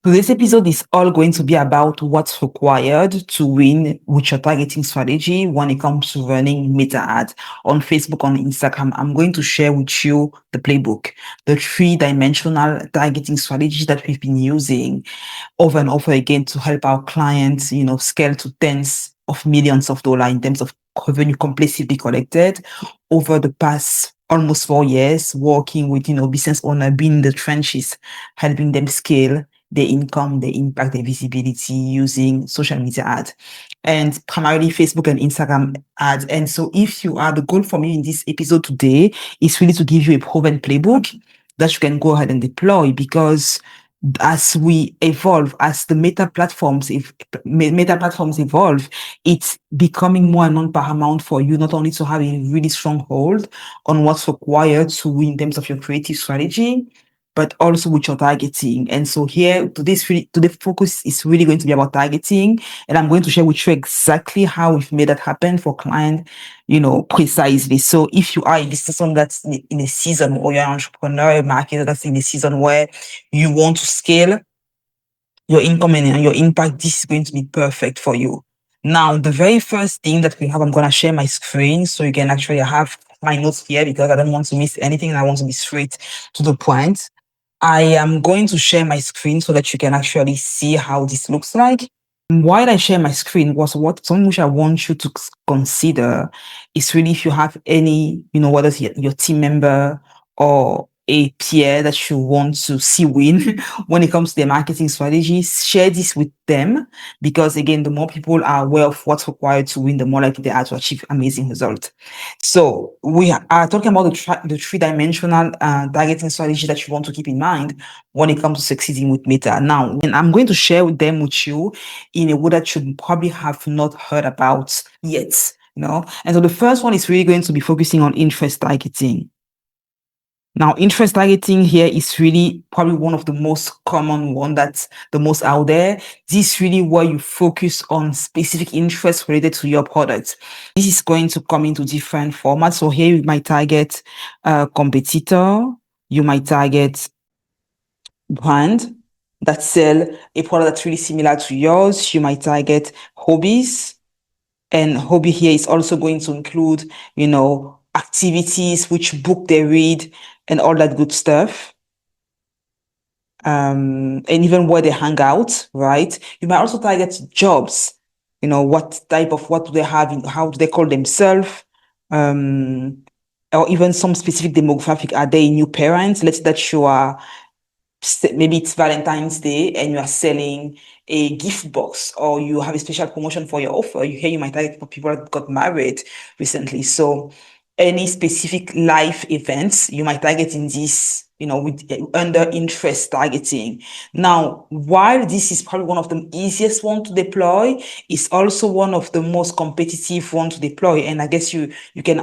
So this episode is all going to be about what's required to win with your targeting strategy when it comes to running meta ads on Facebook, on Instagram. I'm going to share with you the playbook, the three-dimensional targeting strategy that we've been using over and over again to help our clients, scale to tens of millions of dollars in terms of revenue complexity collected over the past almost 4 years, working with, business owner, being in the trenches, helping them scale their income, their impact, their visibility using social media ads and primarily Facebook and Instagram ads. And so the goal for me in this episode today is really to give you a proven playbook that you can go ahead and deploy, because as we evolve, as the meta platforms evolve, it's becoming more and more paramount for you not only to have a really strong hold on what's required to win in terms of your creative strategy, but also with your targeting. And so here, today's focus is really going to be about targeting, and I'm going to share with you exactly how we've made that happen for clients, precisely. So if you are a business owner that's in a season, or you're an entrepreneur, a marketer that's in a season where you want to scale your income and your impact, this is going to be perfect for you. Now, the very first thing that we have, I'm going to share my screen so you can actually have my notes here, because I don't want to miss anything and I want to be straight to the point. I am going to share my screen so that you can actually see how this looks like. While I share my screen, something which I want you to consider is really, if you have any, whether it's your team member or a peer that you want to see win when it comes to their marketing strategies, share this with them, because again, the more people are aware of what's required to win, the more likely they are to achieve amazing results. So we are talking about the three-dimensional targeting strategy that you want to keep in mind when it comes to succeeding with Meta. Now, and I'm going to share them with you in a way that you probably have not heard about yet. And so the first one is really going to be focusing on interest targeting. Now, interest targeting here is really probably one of the most common one, that's the most out there. This is really where you focus on specific interests related to your product. This is going to come into different formats. So here you might target a competitor, you might target brand that sell a product that's really similar to yours, you might target hobbies. And hobby here is also going to include, activities, which book they read, and all that good stuff. And even where they hang out, right? You might also target jobs. What do they have, how do they call themselves? Or even some specific demographic. Are they new parents? Let's say that you are, maybe it's Valentine's Day and you are selling a gift box, or you have a special promotion for your offer. You might target for people that got married recently. So any specific life events, you might target in this, with under interest targeting. Now, while this is probably one of the easiest one to deploy, it's also one of the most competitive one to deploy. And I guess you can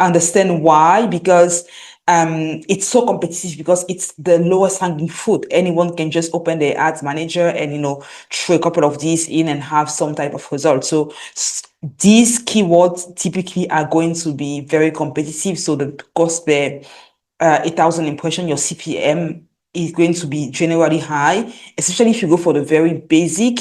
understand why, because it's so competitive, because it's the lowest hanging fruit. Anyone can just open their ads manager and, throw a couple of these in and have some type of result. So these keywords typically are going to be very competitive. So the cost per 1,000 impression, your CPM is going to be generally high, especially if you go for the very basic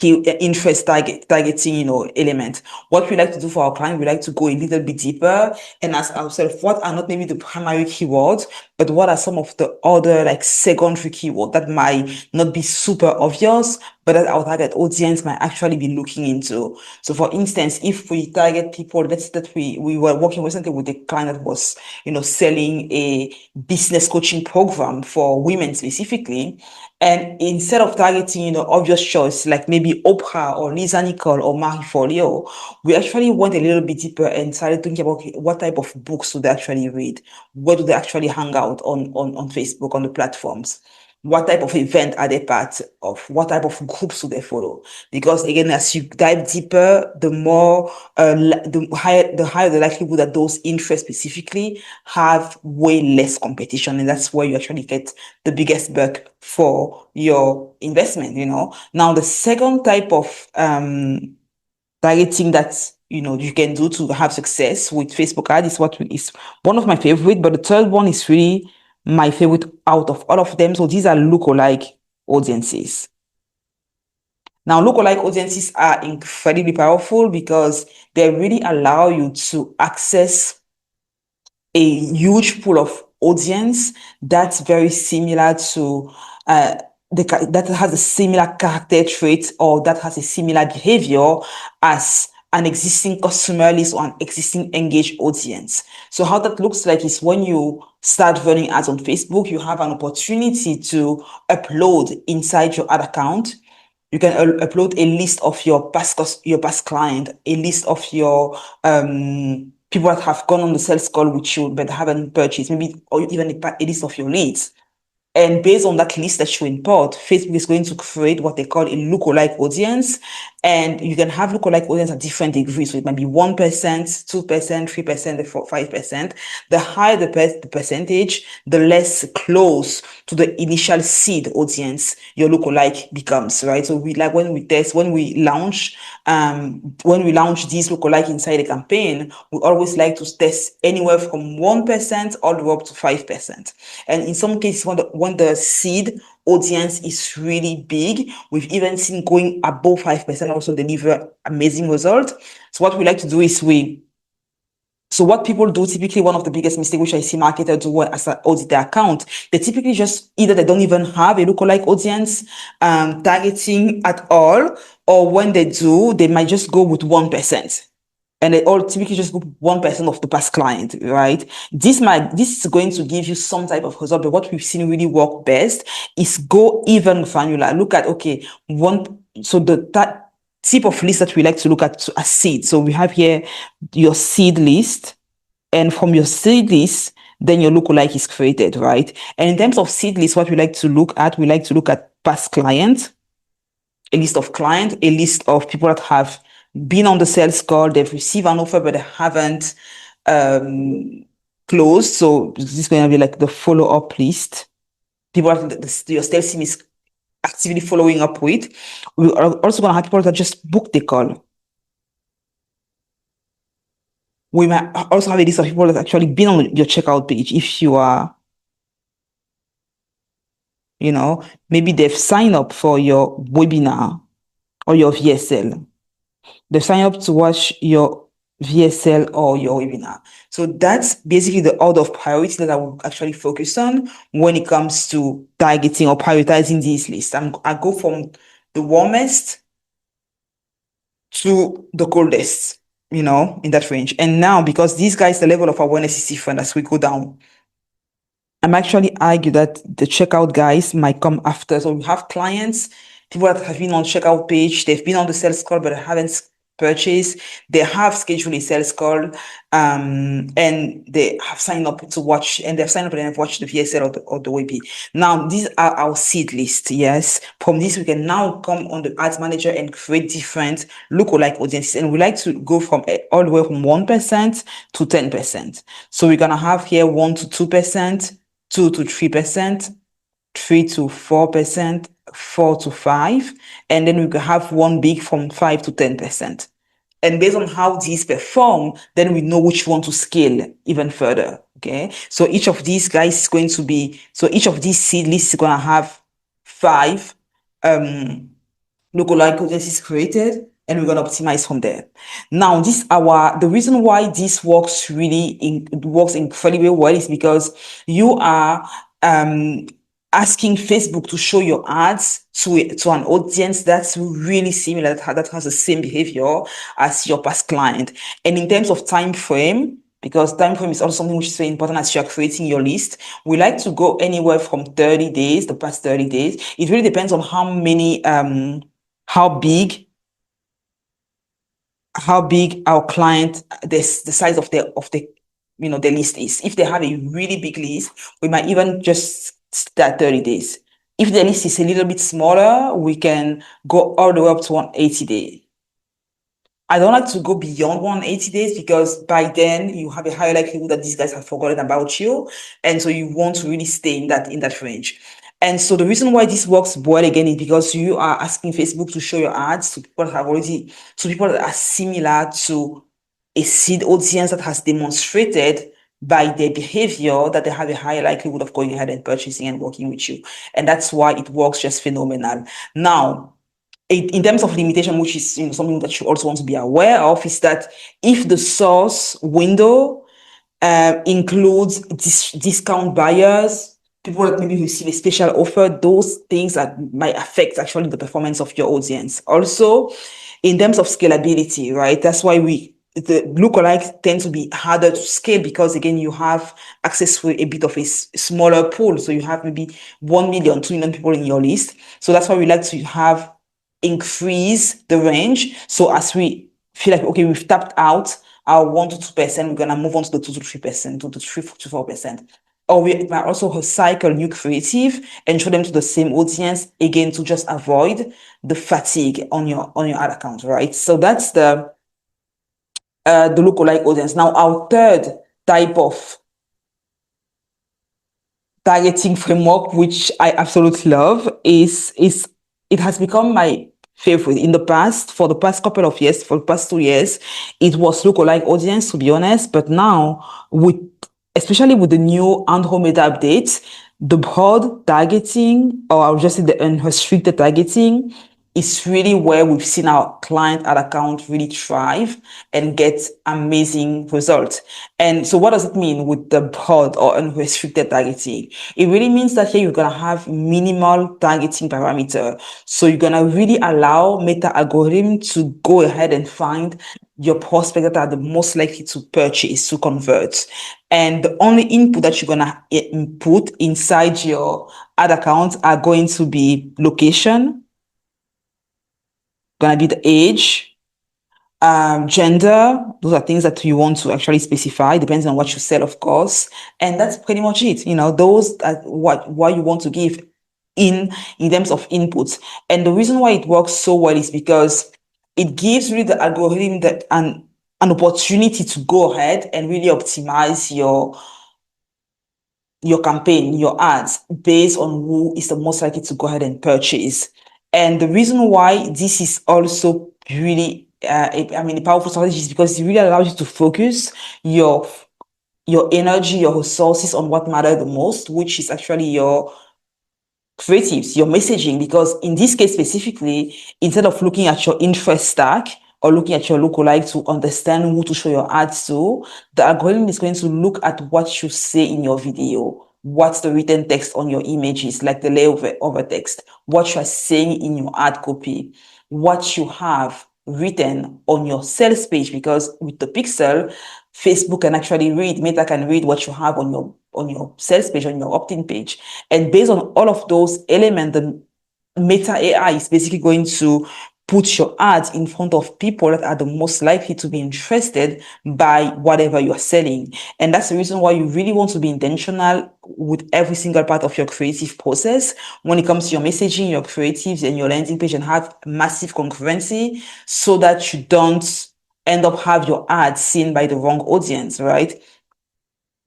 interest targeting, element. What we like to do for our client, we like to go a little bit deeper and ask ourselves, what are not maybe the primary keywords, but what are some of the other like secondary keywords that might not be super obvious, but that our target audience might actually be looking into. So for instance, if we target people, let's say that we were working recently with a client that was, selling a business coaching program for women specifically. And instead of targeting, obvious choice, like maybe Oprah or Lisa Nicole or Marie Forleo, we actually went a little bit deeper and started thinking about, okay, what type of books do they actually read? Where do they actually hang out on Facebook, on the platforms? What type of event are they part of? What type of groups do they follow? Because again, as you dive deeper, the more, the higher the likelihood that those interests specifically have way less competition. And that's where you actually get the biggest buck for your investment, Now, the second type of, targeting that, you can do to have success with Facebook ad is one of my favorite, but the third one is really my favorite out of all of them. So these are lookalike audiences. Now, lookalike audiences are incredibly powerful because they really allow you to access a huge pool of audience that's very similar to that has a similar character trait or that has a similar behavior as an existing customer list or an existing engaged audience. So how that looks like is when you start running ads on Facebook, you have an opportunity to upload inside your ad account. You can upload a list of your past client, a list of your people that have gone on the sales call with you but haven't purchased, maybe or even a list of your leads. And based on that list that you import, Facebook is going to create what they call a lookalike audience. And you can have lookalike audience at different degrees. So it might be 1%, 2%, 3%, 5%. The higher the percentage, the less close to the initial seed audience your lookalike becomes, right? So we like when we launch these lookalike inside a campaign, we always like to test anywhere from 1% all the way up to 5%. And in some cases, when the seed audience is really big, we've even seen going above 5% also deliver amazing results. So what we like to do is so what people do typically, one of the biggest mistakes which I see marketers do as an audit their account, they typically just either they don't even have a lookalike audience targeting at all, or when they do, they might just go with 1%. And they all typically just go 1% of the past client, right? This is going to give you some type of result, but what we've seen really work best is go even granular. Look at, okay, that type of list that we like to look at as seed. So we have here your seed list, and from your seed list, then your lookalike is created, right? And in terms of seed list, what we like to look at past clients, a list of clients, a list of people that have been on the sales call, they've received an offer, but they haven't closed. So this is going to be like the follow-up list. People that your sales team is actively following up with. We are also going to have people that just book the call. We might also have a list of people that actually been on your checkout page. If you are, maybe they've signed up for your webinar or your VSL. They sign up to watch your VSL or your webinar. So that's basically the order of priority that I will actually focus on when it comes to targeting or prioritizing these lists. I go from the warmest to the coldest, in that range. And now, because these guys, the level of awareness is different as we go down, I'm actually argue that the checkout guys might come after. So we have clients, people that have been on checkout page, they've been on the sales call, but haven't purchased. They have scheduled a sales call, and they have signed up to watch, and they've signed up and have watched the VSL or the WebP. Now, these are our seed list. Yes. From this, we can now come on the ads manager and create different lookalike audiences. And we like to go from all the way from 1% to 10%. So we're going to have here 1 to 2%, 2 to 3%, 3 to 4%, 4 to 5, and then we could have one big from 5 to 10%. And based on how these perform, then we know which one to scale even further. Okay. So each of these guys is going to be, so each of these seed lists is going to have 5 lookalike audiences created, and we're going to optimize from there. Now, the reason why this works works incredibly well is because you are asking Facebook to show your ads to an audience that's really similar, that has the same behavior as your past client. And in terms of time frame, because time frame is also something which is very important as you're creating your list, we like to go anywhere from 30 days, the past 30 days. It really depends on how big our client, the size of the list is. If they have a really big list, we might even just start 30 days. If the list is a little bit smaller, we can go all the way up to 180 days. I don't like to go beyond 180 days because by then you have a higher likelihood that these guys have forgotten about you. And so you want to really stay in that range. And so the reason why this works well again is because you are asking Facebook to show your ads to people that are similar to a seed audience that has demonstrated by their behavior that they have a higher likelihood of going ahead and purchasing and working with you. And that's why it works just phenomenal. Now, in terms of limitation, which is something that you also want to be aware of, is that if the source window includes discount buyers, people that maybe receive a special offer, those things that might affect actually the performance of your audience. Also, in terms of scalability, right? That's why the lookalikes tend to be harder to scale because again, you have access to a bit of a smaller pool. So you have maybe 1 million, 2 million people in your list. So that's why we like to have increase the range. So as we feel like, okay, we've tapped out our 1 to 2%, we're going to move on to the 2 to 3%, 2 to 3 to 4%. Or we might also recycle new creative and show them to the same audience again to just avoid the fatigue on your ad account, right? So that's the lookalike audience. Now, our third type of targeting framework, which I absolutely love, is it has become my favorite. In the past, for the past couple of years, for the past 2 years, it was lookalike audience, to be honest. But now, especially with the new Andromeda updates, the broad targeting, or I'll just say the unrestricted targeting, is really where we've seen our client ad account really thrive and get amazing results. And so what does it mean with the broad or unrestricted targeting? It really means that here you're going to have minimal targeting parameter. So you're going to really allow Meta algorithm to go ahead and find your prospects that are the most likely to purchase, to convert. And the only input that you're going to input inside your ad account are going to be location, going to be the age, gender. Those are things that you want to actually specify, depends on what you sell, of course. And that's pretty much it. Those are what you want to give in terms of inputs. And the reason why it works so well is because it gives really the algorithm that an opportunity to go ahead and really optimize your campaign, your ads, based on who is the most likely to go ahead and purchase. And the reason why this is also really, a powerful strategy is because it really allows you to focus your energy, your resources on what matters the most, which is actually your creatives, your messaging, because in this case specifically, instead of looking at your interest stack or looking at your lookalike to understand who to show your ads to, the algorithm is going to look at what you say in your video, what's the written text on your images, like the layover over text, what you are saying in your ad copy, what you have written on your sales page, because with the pixel, Facebook can actually read, Meta can read what you have on your sales page, on your opt-in page. And based on all of those elements, the Meta AI is basically going to put your ads in front of people that are the most likely to be interested by whatever you're selling. And that's the reason why you really want to be intentional with every single part of your creative process when it comes to your messaging, your creatives, and your landing page, and have massive congruency so that you don't end up have your ads seen by the wrong audience, right?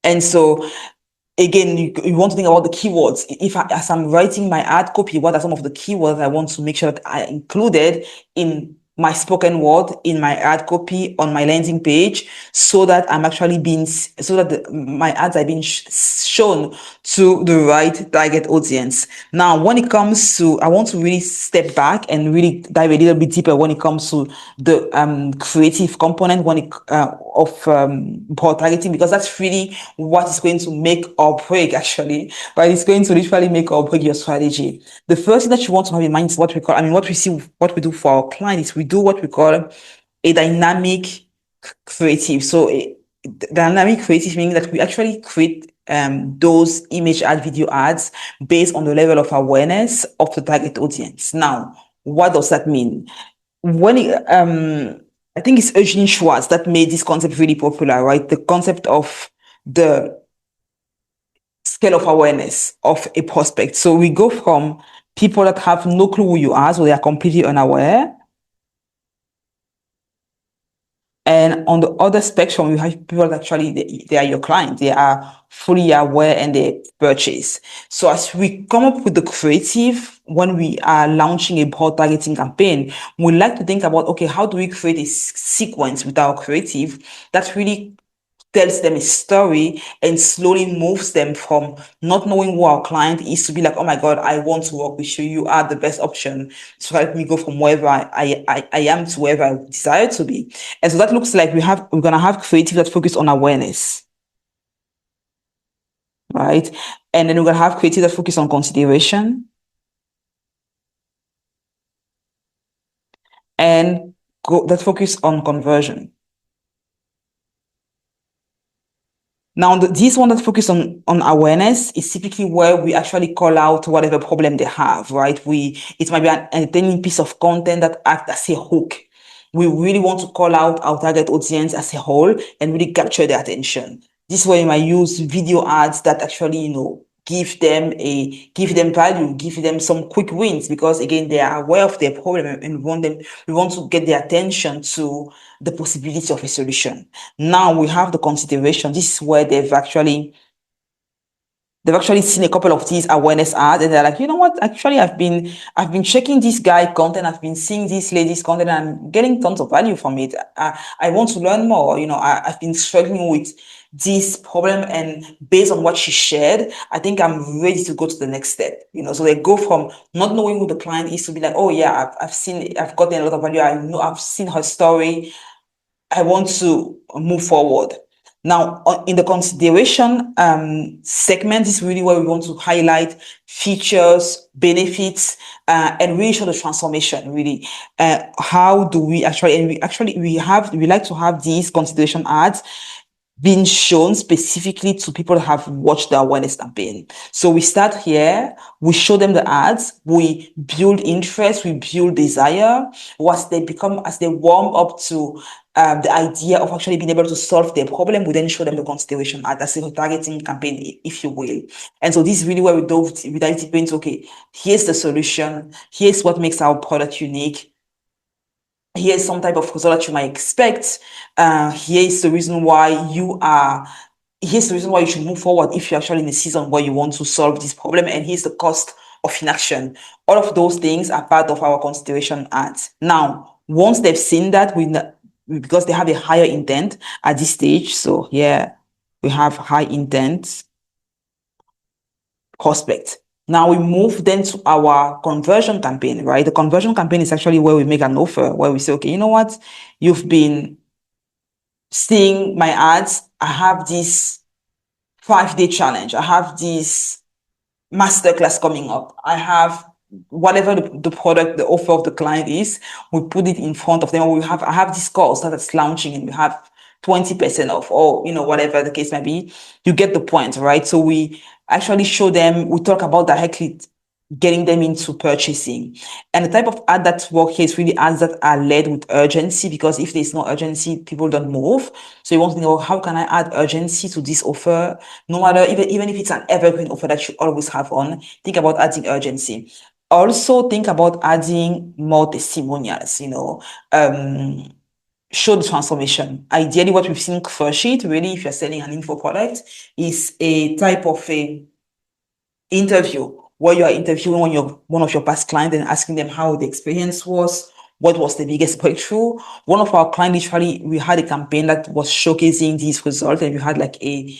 And so again, you want to think about the keywords. As I'm writing my ad copy, what are some of the keywords I want to make sure that I included in my spoken word, in my ad copy, on my landing page, so that my ads are being shown to the right target audience. Now, when it comes to, I want to really step back and really dive a little bit deeper when it comes to the creative component of broad targeting, because that's really what is going to make or break, actually, but it's going to literally make or break your strategy. The first thing that you want to have in mind is what we do for our clients is we do what we call a dynamic creative. So dynamic creative meaning that we actually create those image ad, video ads based on the level of awareness of the target audience. Now, what does that mean? I think it's Eugene Schwartz that made this concept really popular, right? The concept of the scale of awareness of a prospect. So we go from people that have no clue who you are, so they are completely unaware. And on the other spectrum, you have people that actually they are your client. They are fully aware and they purchase. So as we come up with the creative, when we are launching a broad targeting campaign, we like to think about, okay, how do we create a sequence with our creative that really tells them a story and slowly moves them from not knowing who our client is to be like, oh my God, I want to work with you. You are the best option to help me go from wherever I am to wherever I desire to be. And so that looks like we're gonna have creative that focus on awareness, right? And then we're gonna have creative that focus on consideration and that focus on conversion. Now, this one that focus on awareness is typically where we actually call out whatever problem they have, right? It might be an entertaining piece of content that acts as a hook. We really want to call out our target audience as a whole and really capture their attention. This is where you might use video ads that actually, give them value, give them some quick wins because again, they are aware of their problem and we want to get their attention to the possibility of a solution. Now we have the consideration. This is where they've actually seen a couple of these awareness ads and they're like, you know what, actually I've been checking this guy content, I've been seeing this lady's content and I'm getting tons of value from it. I want to learn more. I've been struggling with this problem and based on what she shared, I think I'm ready to go to the next step. So they go from not knowing who the client is to be like, oh yeah, I've gotten a lot of value. I know I've seen her story. I want to move forward. Now, in the consideration segment, is really where we want to highlight features, benefits, and really show the transformation. Really, how do we actually? And we like to have these consideration ads being shown specifically to people that have watched the awareness campaign. So we start here, we show them the ads, we build interest, we build desire. As they warm up to the idea of actually being able to solve their problem, we then show them the consideration ad, that's a targeting campaign, if you will. And so this is really where we dive deep into, okay, here's the solution, here's what makes our product unique, here's some type of result that you might expect. Here's the reason why here's the reason why you should move forward if you're actually in a season where you want to solve this problem. And here's the cost of inaction. All of those things are part of our consideration ads. Now, once they've seen that, because they have a higher intent at this stage. So yeah, we have high intent prospect. Now we move then to our conversion campaign, right? The conversion campaign is actually where we make an offer, where we say, okay, you know what? You've been seeing my ads. I have this 5-day challenge. I have this masterclass coming up. I have whatever the product, the offer of the client is, we put it in front of them. I have this course that's launching and we have 20% off or, whatever the case may be. You get the point, right? So we actually show them, we talk about directly getting them into purchasing. And the type of ad that work here is really ads that are led with urgency, because if there's no urgency, people don't move. So you want to know, how can I add urgency to this offer? No matter, even if it's an evergreen offer that you always have on, think about adding urgency. Also think about adding more testimonials, show the transformation. Ideally, what we've seen Crush Sheet, really, if you're selling an info product, is a type of a interview where you are interviewing one of your past clients and asking them how the experience was, what was the biggest breakthrough. One of our clients, literally, we had a campaign that was showcasing these results, and we had like a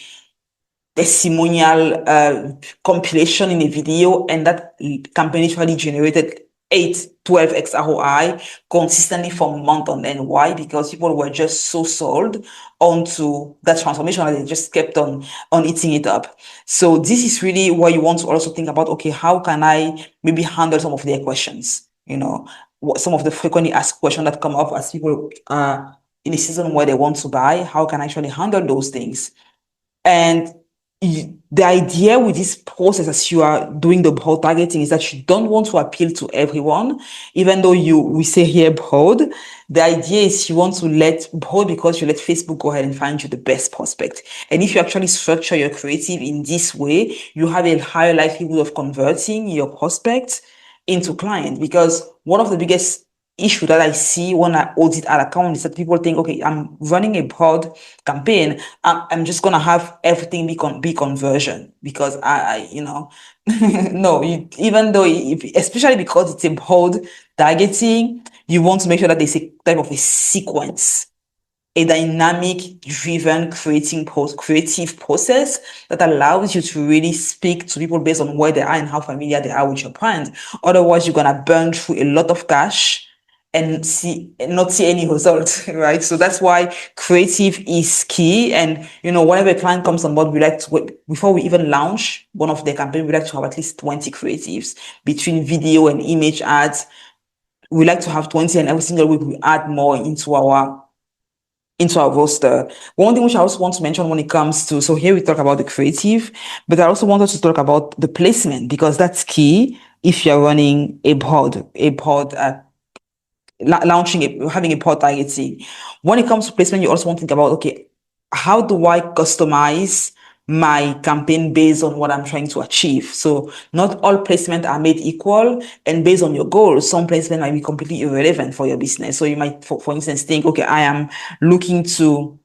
testimonial compilation in a video, and that campaign literally generated 12x ROI consistently from month on end. Why? Because people were just so sold onto that transformation that they just kept on eating it up. So this is really where you want to also think about, okay, how can I maybe handle some of their questions? What some of the frequently asked questions that come up as people are in a season where they want to buy, how can I actually handle those things? And the idea with this process as you are doing the broad targeting is that you don't want to appeal to everyone, even though we say here broad. The idea is you want to let broad because you let Facebook go ahead and find you the best prospect. And if you actually structure your creative in this way, you have a higher likelihood of converting your prospects into client. Because one of the biggest issue that I see when I audit ad account is that people think, okay, I'm running a broad campaign. I'm just gonna have everything be conversion because no, even though especially because it's a broad targeting, you want to make sure that there's a type of a sequence a dynamic driven creative process that allows you to really speak to people based on where they are and how familiar they are with your brand. Otherwise, you're gonna burn through a lot of cash and not see any result, right? So that's why creative is key. And whenever a client comes on board, we like to, before we even launch one of their campaign, we like to have at least 20 creatives between video and image ads. We like to have 20, and every single week we add more into our roster. One thing which I also want to mention when it comes to, so here we talk about the creative, but I also want us to talk about the placement, because that's key if you're running having a pod targeting. When it comes to placement, you also want to think about, okay, how do I customize my campaign based on what I'm trying to achieve? So not all placement are made equal, and based on your goals, some placement might be completely irrelevant for your business. So you might, for instance, think, okay, I am looking to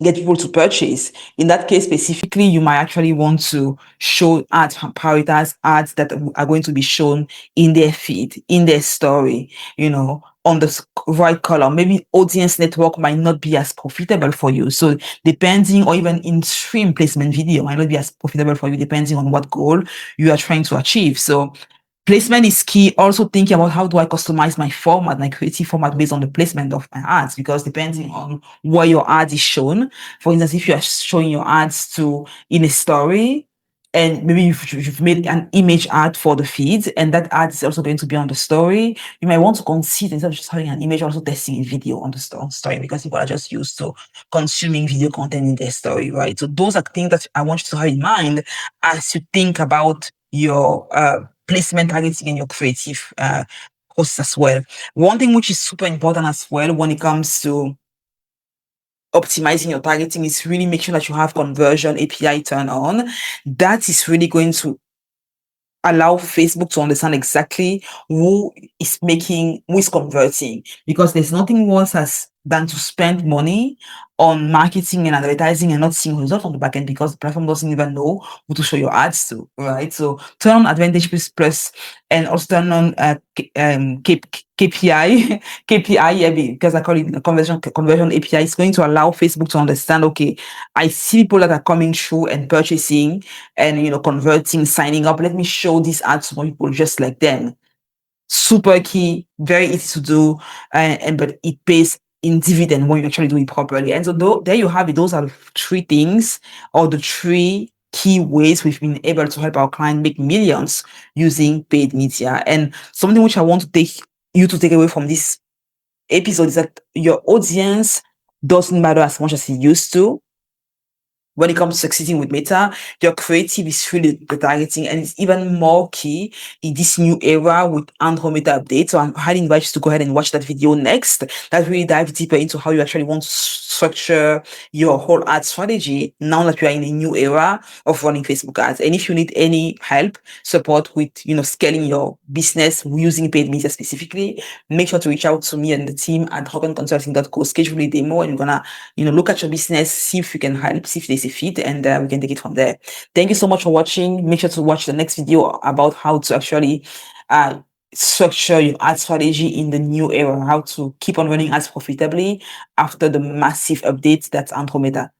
get people to purchase. In that case specifically, you might actually want to show prioritize ads that are going to be shown in their feed, in their story, on the right column. Maybe audience network might not be as profitable for you. So depending, or even in stream placement video might not be as profitable for you, depending on what goal you are trying to achieve. So placement is key. Also thinking about, how do I customize my format, my creative format, based on the placement of my ads, because depending on where your ad is shown. For instance, if you are showing your ads in a story, and maybe you've made an image ad for the feed, and that ad is also going to be on the story, you might want to consider, instead of just having an image, also testing a video on the story, because people are just used to consuming video content in their story, right? So those are things that I want you to have in mind as you think about your placement targeting and your creative posts as well. One thing which is super important as well when it comes to optimizing your targeting is really make sure that you have conversion API turned on. That is really going to allow Facebook to understand exactly who is converting, because there's nothing worse than to spend money on marketing and advertising and not seeing results on the back end, because the platform doesn't even know who to show your ads to, right? So turn on Advantage Plus, and also turn on KPI, KPI, yeah, because I call it the conversion API. Is going to allow Facebook to understand, okay, I see people that are coming through and purchasing and converting, signing up. Let me show these ads to more people just like them. Super key, very easy to do, but it pays in dividend when you actually do it properly. And so there you have it. Those are the three things, or the three key ways we've been able to help our client make millions using paid media. And something which I want to take away from this episode is that your audience doesn't matter as much as it used to. When it comes to succeeding with Meta, your creative is really the targeting, and it's even more key in this new era with Andromeda update. So I highly invite you to go ahead and watch that video next. That really dives deeper into how you actually want to structure your whole ad strategy now that you are in a new era of running Facebook ads. And if you need any help, support with scaling your business using paid media specifically, make sure to reach out to me and the team at rockandconsulting.co. Schedule a demo, and we're gonna look at your business, see if we can help, see if there's a fit, and we can take it from there. Thank you so much for watching. Make sure to watch the next video about how to actually structure your ad strategy in the new era, how to keep on running ads profitably after the massive updates that's Andromeda.